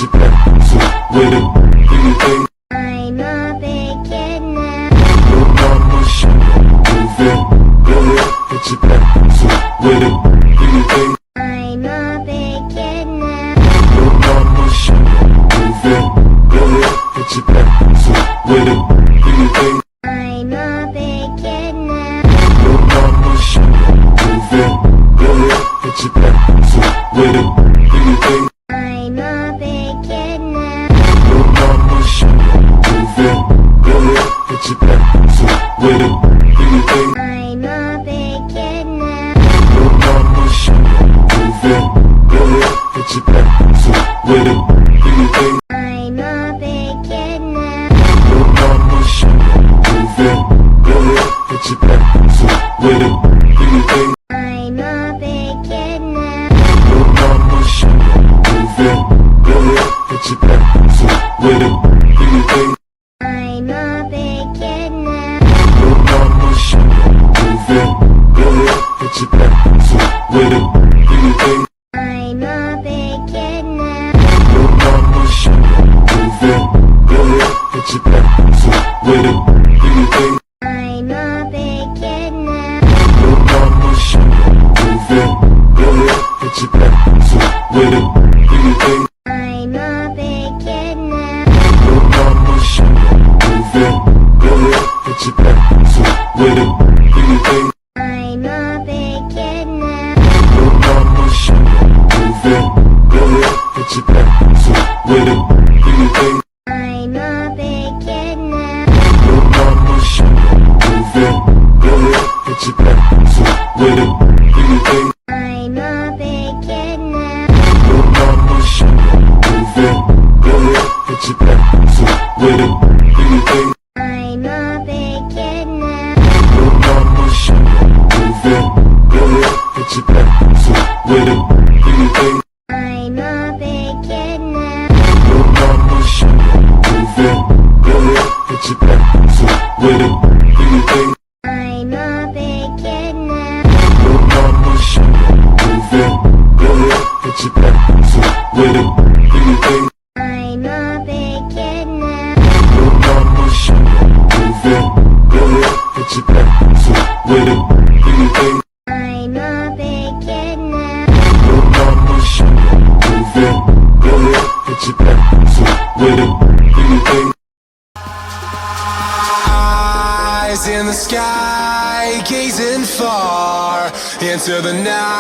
get your back to with it. Do you think I'm a big kid now. your mama should move it? Go ahead, get your back to with it. Do you think I'm a big kid now. your mama should move it? Go ahead, get your back to with it. Do you think I'm a big kid now. your mama should move it? Go ahead, get your back to with it. Do you think I'm a big kid now. your mama should move it? Go ahead, get your back to with it. Do you think I'm a big kid now. your mama should move it? Go ahead, get your back to with it. Do you think I'm a big kid now. your mama should move it? Go ahead, get your back to with it. Do you think I'm a big kid now. your mama should move it? Go ahead, get your back to with it. Do you think I'm a big kid now. your mama should move it? Go ahead, get your back to with it. Do you think I'm a big kid now. your mama should move it? Go ahead, get your back to with it. Do you think I'm a big kid now. your mama should move it? Go ahead, get your back to with it. Do you think I'm a big kid now. your mama should move it? Go ahead, get your back to with it. Do you think I'm a big kid now. your mama should move it? Go ahead, get your back to with it. Do you think I'm a big kid now. your mama should move it? Go ahead, get your back to with it. Do you think I'm a big kid now. your mama should move it? Go ahead, get your back to with it. Do you think I'm a big kid now. your mama should move it? Go ahead, get your back to with it. Do you think I'm a big kid now. your mama should move it? Go ahead, get your back to with it. Do you think I'm a big kid now. your mama should move it? Go ahead, get your back to with it. Do you think I'm a big kid now. your mama should move it? Go ahead, get your back to with it. Do you think I'm a big kid now. your mama should move it? Go ahead, get your back to with it. Do you think Eyes in the sky, gazing far into the night.